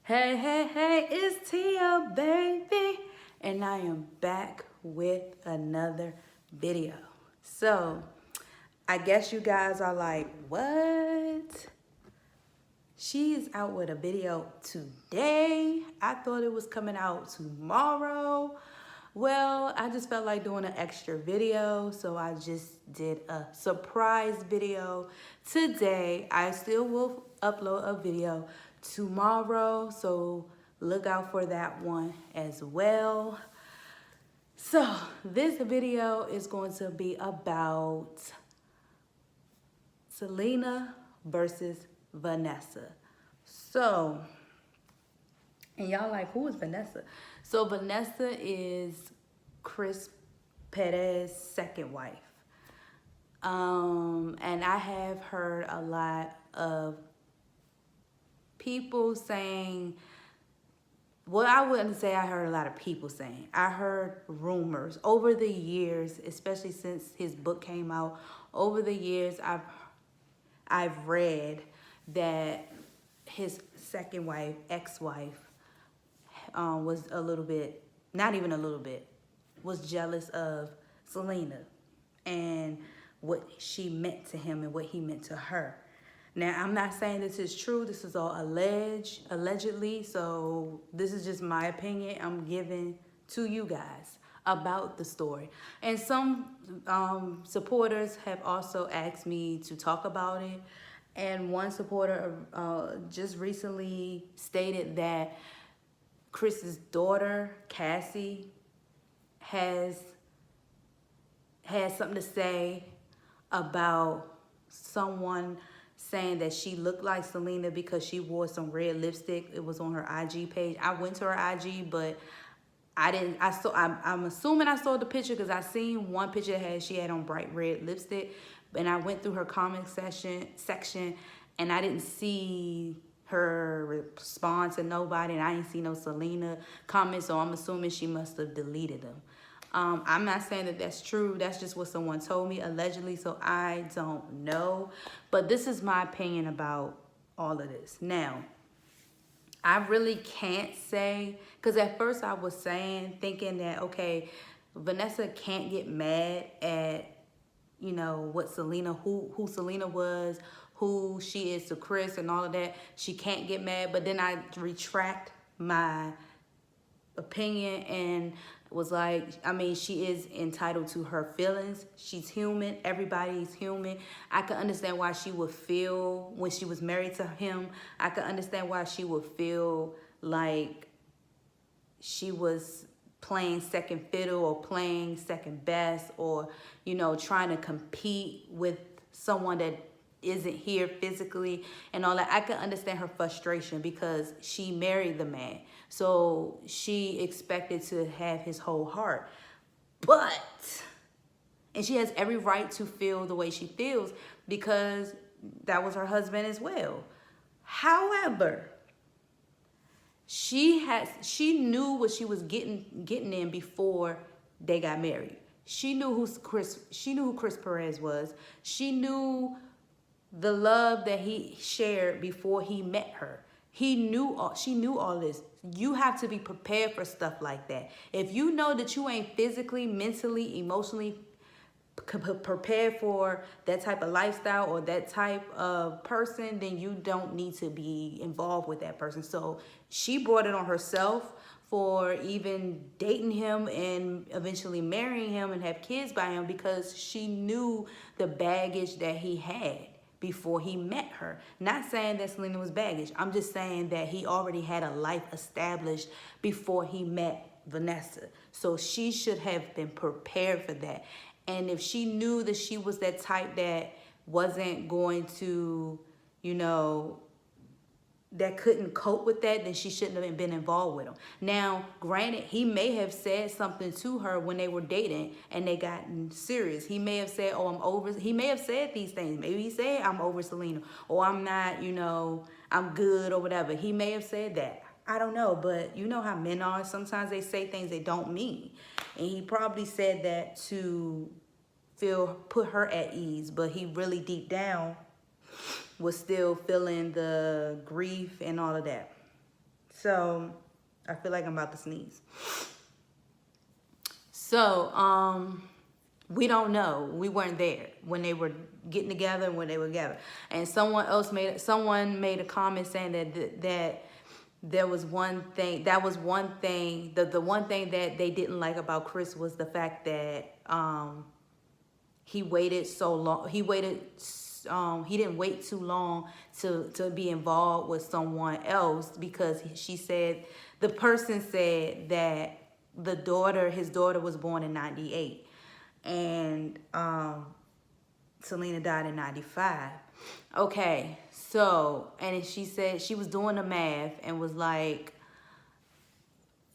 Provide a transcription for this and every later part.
Hey, hey, hey, it's Tia, baby. And I am back with another video. So, I guess you guys are like, what? She's out with a video today. I thought it was coming out tomorrow. Well, I just felt like doing an extra video, so I just did a surprise video today. I still will upload a video tomorrow, so look out for that one as well. So this video is going to be about Selena versus Vanessa. So, and y'all like, who is Vanessa? So Vanessa is Chris Perez's second wife. And I have heard a lot of people saying, well, I wouldn't say I heard a lot of people saying. I heard rumors over the years, especially since his book came out. Over the years, I've read that his second wife, ex-wife, was a little bit, not even a little bit, was jealous of Selena and what she meant to him and what he meant to her. Now, I'm not saying this is true. This is all allegedly. So this is just my opinion I'm giving to you guys about the story. And some supporters have also asked me to talk about it. And one supporter just recently stated that Chris's daughter, Cassie, has something to say about someone saying that she looked like Selena because she wore some red lipstick. It was on her IG page. I went to her IG, but I didn't. I'm assuming I saw the picture because I seen one picture that she had on bright red lipstick, and I went through her comment section, and I didn't see her respond to nobody, and I didn't see no Selena comments. So I'm assuming she must have deleted them. I'm not saying that that's true. That's just what someone told me, allegedly, so I don't know. But this is my opinion about all of this. Now, I really can't say, because at first I was thinking that, okay, Vanessa can't get mad at, you know, what Selena, who Selena was, who she is to Chris and all of that. She can't get mad, but then I retract my opinion and was like, I mean, she is entitled to her feelings. She's human. Everybody's human. I can understand why she would feel when she was married to him. I can understand why she would feel like she was playing second fiddle or playing second best, or, you know, trying to compete with someone that isn't here physically and all that. I can understand her frustration because she married the man. So she expected to have his whole heart. And she has every right to feel the way she feels because that was her husband as well. However, she knew what she was getting in before they got married. She knew who Chris Perez was. She knew the love that he shared before he met her. She knew all this. You have to be prepared for stuff like that. If you know that you ain't physically, mentally, emotionally prepared for that type of lifestyle or that type of person, then you don't need to be involved with that person. So she brought it on herself for even dating him and eventually marrying him and have kids by him because she knew the baggage that he had before he met her. Not saying that Selena was baggage. I'm just saying that he already had a life established before he met Vanessa. So she should have been prepared for that. And if she knew that she was that type that wasn't going to, you know, that couldn't cope with that, then she shouldn't have been involved with him. Now, granted, he may have said something to her when they were dating and they gotten serious. He may have said, oh, I'm over. He may have said these things. Maybe he said, I'm over Selena, or I'm not, you know, I'm good or whatever. He may have said that. I don't know, but you know how men are. Sometimes they say things they don't mean. And he probably said that to put her at ease, but he really deep down was still feeling the grief and all of that. So I feel like I'm about to sneeze. So, we don't know. We weren't there when they were getting together and when they were together. And someone made a comment saying that there was one thing. That was one thing. The one thing that they didn't like about Chris was the fact that he waited so long. He didn't wait too long to be involved with someone else, because the person said that his daughter was born in 98, and Selena died in 95. Okay, so, and she said she was doing the math and was like,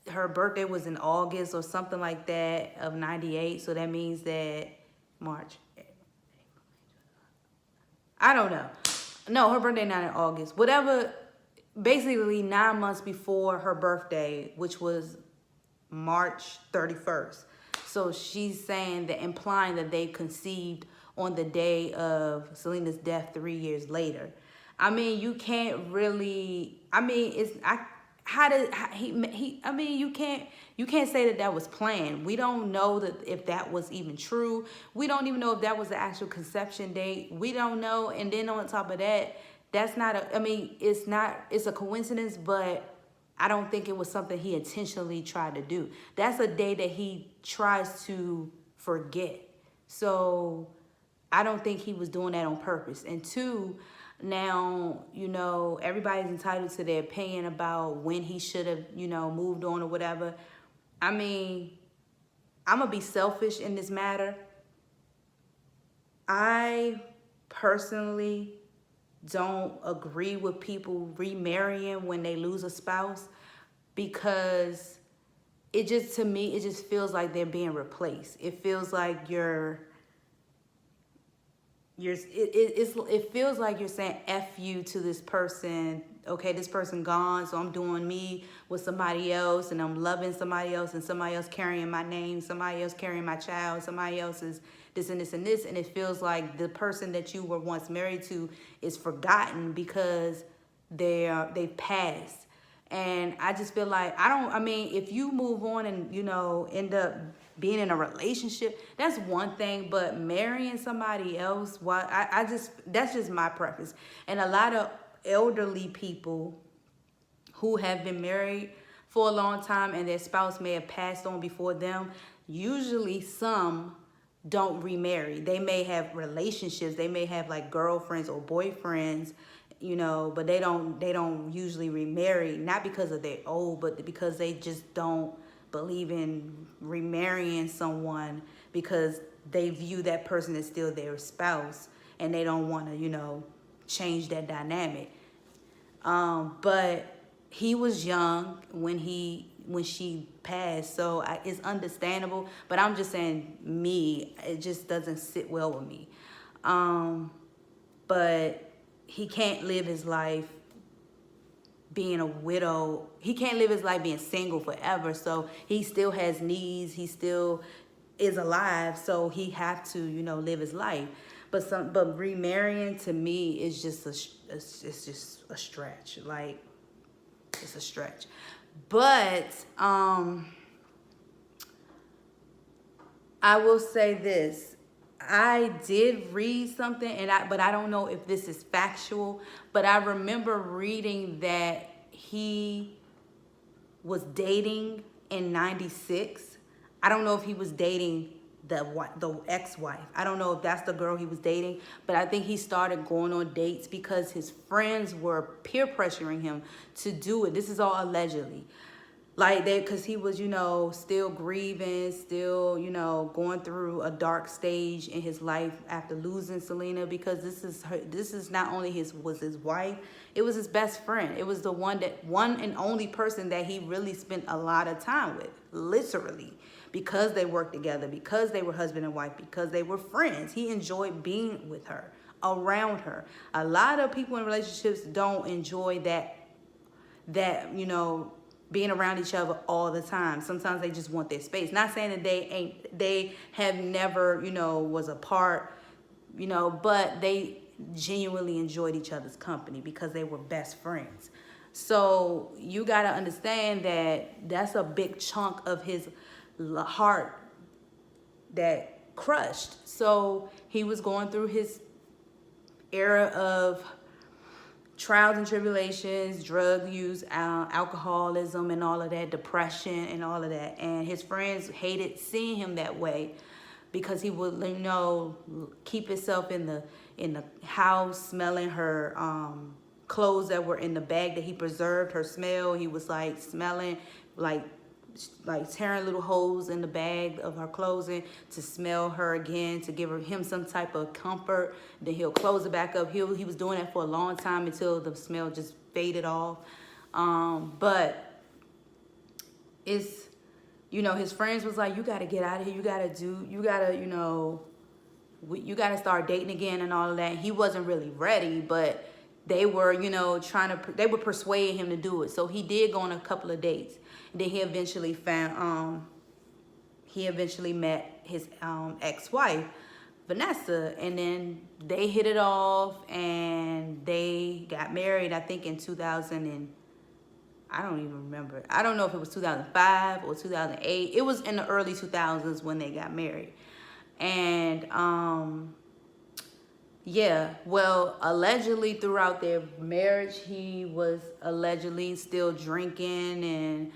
her birthday was in August or something like that of 98, so that means that March. I don't know. No, her birthday not in August. Whatever, basically 9 months before her birthday, which was March 31st. So she's saying that, implying that they conceived on the day of Selena's death 3 years later. I mean, you can't really, I mean, you can't say that was planned. We don't know that if that was even true. We don't even know if that was the actual conception date. We don't know. And then on top of that, it's a coincidence, but I don't think it was something he intentionally tried to do. That's a day that he tries to forget. So I don't think he was doing that on purpose. And two, now, everybody's entitled to their opinion about when he should have, moved on or whatever. I mean, I'm going to be selfish in this matter. I personally don't agree with people remarrying when they lose a spouse, because to me, it just feels like they're being replaced. It feels like it feels like you're saying F you to this person. Okay, this person gone, so I'm doing me with somebody else, and I'm loving somebody else, and somebody else carrying my name, somebody else carrying my child, somebody else is this and this and this, and it feels like the person that you were once married to is forgotten because they've passed. And I just feel like, if you move on and, end up being in a relationship, that's one thing, but marrying somebody else, that's just my preference. And a lot of elderly people who have been married for a long time and their spouse may have passed on before them, usually some don't remarry. They may have relationships, they may have like girlfriends or boyfriends, but they don't usually remarry, not because of they're old, but because they just don't believe in remarrying someone, because they view that person as still their spouse and they don't want to, change that dynamic. But he was young when she passed, so it's understandable, but I'm just saying, it just doesn't sit well with me. But he can't live his life being a widow. He can't live his life being single forever. So he still has needs. He still is alive. So he have to, live his life. But remarrying to me is just it's just a stretch. Like, it's a stretch. But I will say this. I did read something, but I don't know if this is factual, but I remember reading that he was dating in 96. I don't know if he was dating the ex-wife. I don't know if that's the girl he was dating, but I think he started going on dates because his friends were peer pressuring him to do it. This is all allegedly. Like, because he was, still grieving, still, going through a dark stage in his life after losing Selena, because this is not only his wife, it was his best friend. It was the one and only person that he really spent a lot of time with, literally, because they worked together, because they were husband and wife, because they were friends. He enjoyed being with her, around her. A lot of people in relationships don't enjoy that, being around each other all the time. Sometimes they just want their space. Not saying that they have never, was apart, but they genuinely enjoyed each other's company because they were best friends. So you got to understand that that's a big chunk of his heart that crushed. So he was going through his era of trials and tribulations, drug use, alcoholism, and all of that, depression, and all of that. And his friends hated seeing him that way because he would, keep himself in the house, smelling her clothes that were in the bag that he preserved. Her smell, he was like smelling like tearing little holes in the bag of her clothing to smell her again, to give him some type of comfort. Then he'll close it back up. He was doing that for a long time until the smell just faded off. But it's, his friends was like, you got to get out of here. You got to start dating again and all of that. He wasn't really ready, but they were, they were persuading him to do it. So he did go on a couple of dates. Then he eventually met his ex-wife, Vanessa, and then they hit it off and they got married, I think in 2000 and I don't even remember. I don't know if it was 2005 or 2008. It was in the early 2000s when they got married. And allegedly throughout their marriage, he was allegedly still drinking, and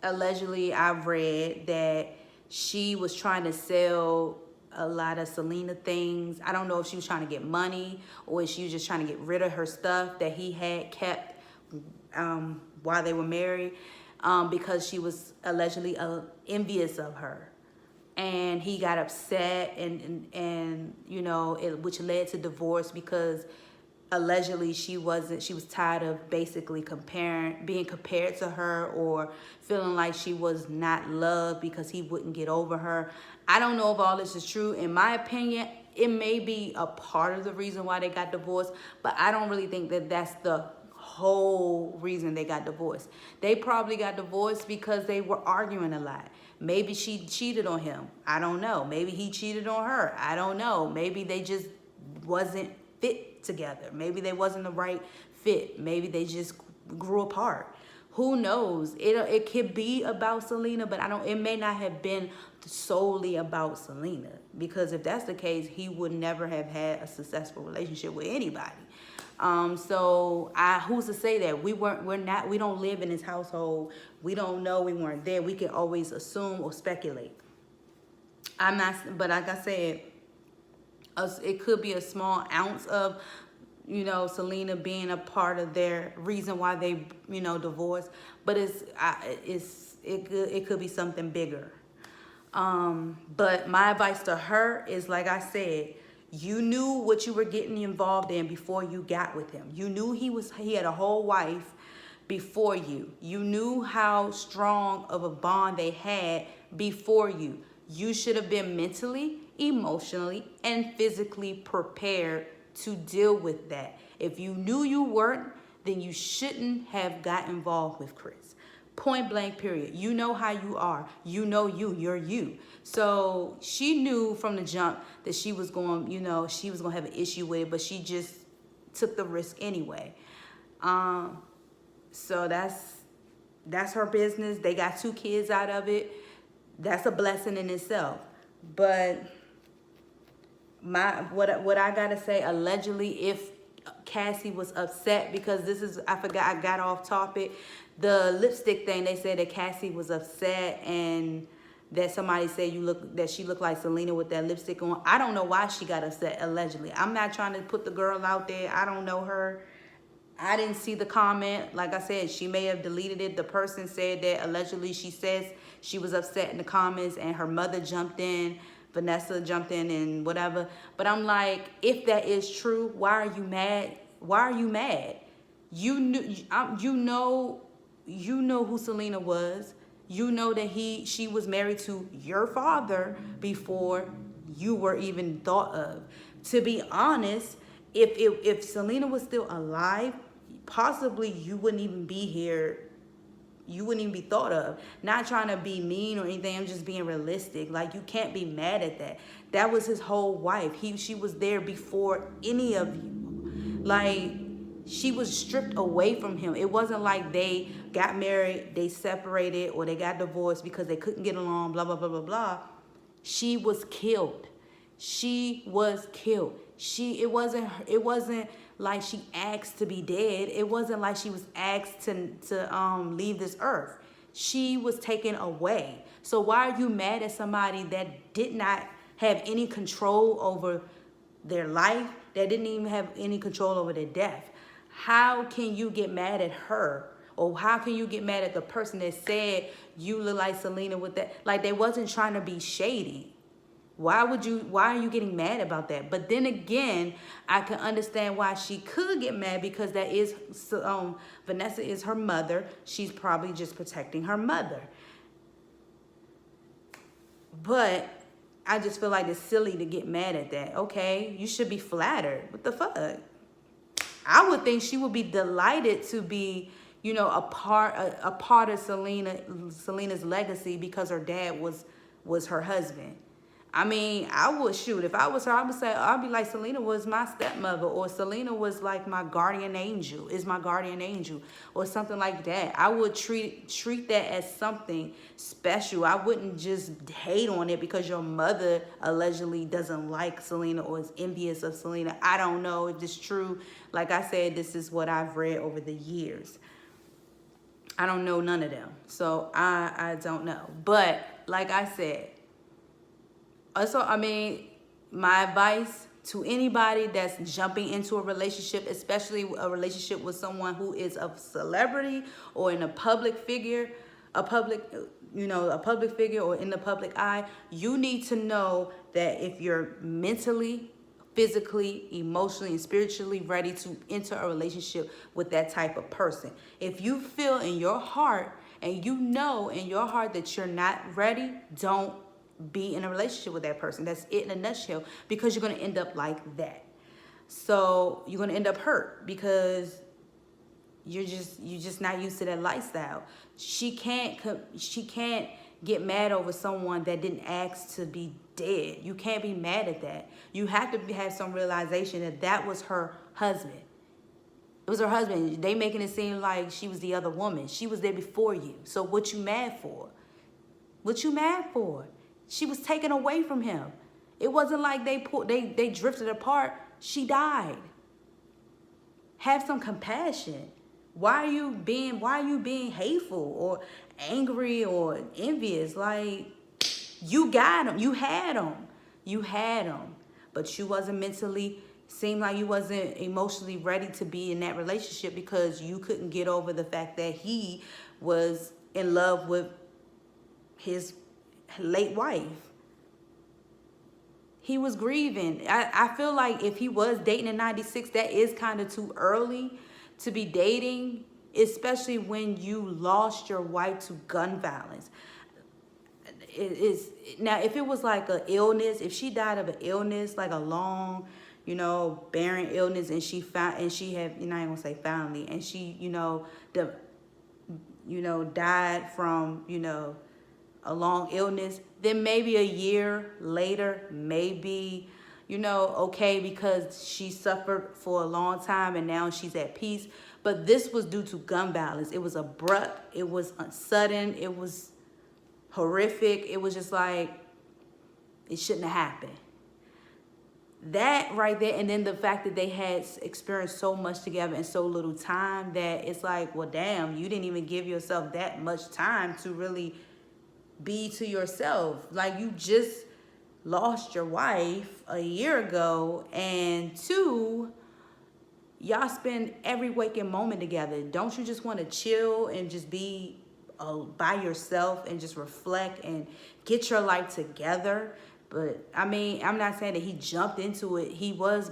allegedly I've read that she was trying to sell a lot of Selena things. I don't know if she was trying to get money or if she was just trying to get rid of her stuff that he had kept while they were married, because she was allegedly envious of her. And he got upset, and which led to divorce, because allegedly she was tired of basically being compared to her, or feeling like she was not loved because he wouldn't get over her. I don't know if all this is true. In my opinion, it may be a part of the reason why they got divorced, but I don't really think that that's the whole reason they got divorced. They probably got divorced because they were arguing a lot. Maybe she cheated on him. I don't know. Maybe he cheated on her. I don't know. Maybe they just wasn't fit together. Maybe they wasn't the right fit. Maybe they just grew apart. Who knows? It could be about Selena, but it may not have been solely about Selena, because if that's the case, he would never have had a successful relationship with anybody. Who's to say that? We don't live in his household. We don't know. We weren't there. We can always assume or speculate. But like I said, it could be a small ounce of, Selena being a part of their reason why they, divorced, but it could be something bigger. But my advice to her is, like I said, you knew what you were getting involved in before you got with him. You knew he had a whole wife before you. You knew how strong of a bond they had before you. You should have been mentally, emotionally, and physically prepared to deal with that. If you knew you weren't, then you shouldn't have got involved with Chris. Point blank, period. You know how you are. You know you're you. So she knew from the jump that she was going to have an issue with it, but she just took the risk anyway. So that's her business. They got 2 kids out of it. That's a blessing in itself. But what I gotta say, allegedly, if Cassie was upset, because I got off topic. The lipstick thing, they said that Cassie was upset and that somebody said that she looked like Selena with that lipstick on. I don't know why she got upset, allegedly. I'm not trying to put the girl out there. I don't know her. I didn't see the comment. Like I said, she may have deleted it. The person said that allegedly she says she was upset in the comments and her mother jumped in. Vanessa jumped in and whatever. But I'm like, if that is true, why are you mad? Why are you mad? You know who Selena was. You know that she was married to your father before you were even thought of. To be honest, if Selena was still alive, possibly you wouldn't even be here. You wouldn't even be thought of. Not trying to be mean or anything. I'm just being realistic. Like, you can't be mad at that. That was his whole wife. She was there before any of you. Like, She was stripped away from him. It wasn't like they got married, they separated, or they got divorced because they couldn't get along, blah, blah, blah, blah, blah. She was killed. She was killed. It wasn't like she asked to be dead. It wasn't like she was asked to leave this earth. She was taken away. So why are you mad at somebody that did not have any control over their life, that didn't even have any control over their death? How can you get mad at her? Or how can you get mad at the person that said you look like Selena with that? Like, they wasn't trying to be shady. Why are you getting mad about that? But then again, I can understand why she could get mad, because that is, Vanessa is her mother. She's probably just protecting her mother. But I just feel like it's silly to get mad at that. Okay, you should be flattered. What the fuck? I would think she would be delighted to be, you know, a part of Selena's legacy, because her dad was her husband. I mean, I would, shoot, if I was her, I would say, I'd be like, Selena was my stepmother, or Selena was like my guardian angel, is my guardian angel, or something like that. I would treat that as something special. I wouldn't just hate on it because your mother allegedly doesn't like Selena or is envious of Selena. I don't know if it's true. Like I said, this is what I've read over the years. I don't know none of them, so I don't know. But like I said, also, I mean, my advice to anybody that's jumping into a relationship, especially a relationship with someone who is a celebrity or in a public figure, a public figure or in the public eye, you need to know that if you're mentally, physically, emotionally, and spiritually ready to enter a relationship with that type of person. If you feel in your heart and you know in your heart that you're not ready, don't be in a relationship with that person. That's it in a nutshell, because you're going to end up like that. So you're going to end up hurt because you're just not used to that lifestyle. She can't get mad over someone that didn't ask to be dead. You can't be mad at that. You have to have some realization that that was her husband. It was her husband. They making it seem like she was the other woman. She was there before you. So what you mad for? What you mad for? She was taken away from him. It wasn't like they drifted apart. She died. Have some compassion. Why are you being hateful or angry or envious? Like, you got him. You had him. But you wasn't seemed like you wasn't emotionally ready to be in that relationship, because you couldn't get over the fact that he was in love with his late wife. He was grieving. I feel like if he was dating in 96, that is kind of too early to be dating, especially when you lost your wife to gun violence. Now, if it was like an illness, if she died of an illness, like a long, barren illness, and she had, I ain't gonna say family, and she, died from, a long illness, then maybe a year later, maybe, okay, because she suffered for a long time and now she's at peace. But this was due to gun violence. It was abrupt. It was sudden. It was horrific. It was just like, it shouldn't have happened. That right there, and then the fact that they had experienced so much together in so little time, that it's like, well, damn, you didn't even give yourself that much time to really be to yourself. Like, you just lost your wife a year ago, and two, y'all spend every waking moment together. Don't you just want to chill and just be by yourself and just reflect and get your life together? But I mean, I'm not saying that he jumped into it. He was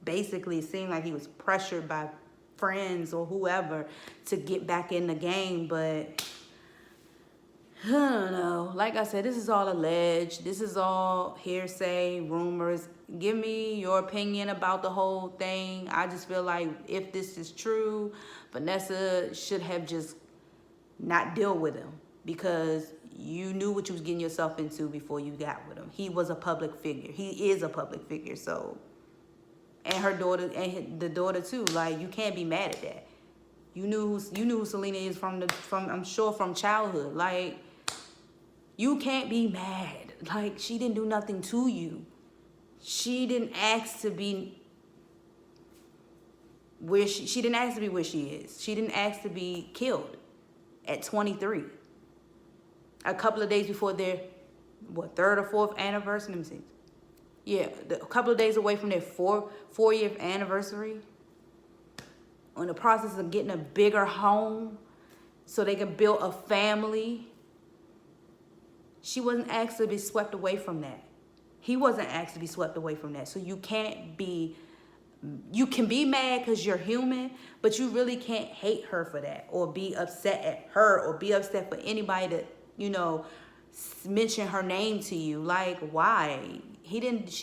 basically, it seemed like he was pressured by friends or whoever to get back in the game. But I don't know. Like I said, this is all alleged. This is all hearsay, rumors. Give me your opinion about the whole thing. I just feel like if this is true, Vanessa should have just not deal with him, because you knew what you was getting yourself into before you got with him. He was a public figure. He is a public figure. So and her daughter and the daughter too. Like, you can't be mad at that. You knew who Selena is from I'm sure from childhood. Like, you can't be mad. Like, she didn't do nothing to you. She didn't ask to be where she didn't ask to be where she is. She didn't ask to be killed at 23. A couple of days before their third or fourth anniversary. Let me see. Yeah, a couple of days away from their four-year anniversary. On the process of getting a bigger home so they can build a family. She wasn't asked to be swept away from that. He wasn't asked to be swept away from that. So you can be mad because you're human, but you really can't hate her for that or be upset at her or be upset for anybody that, mention her name to you. Like, why? She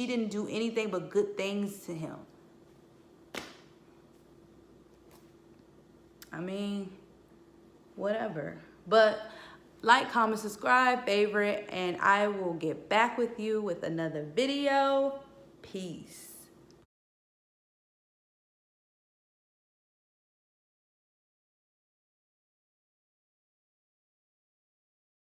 didn't do anything but good things to him. I mean, whatever. But like, comment, subscribe, favorite, and I will get back with you with another video. Peace.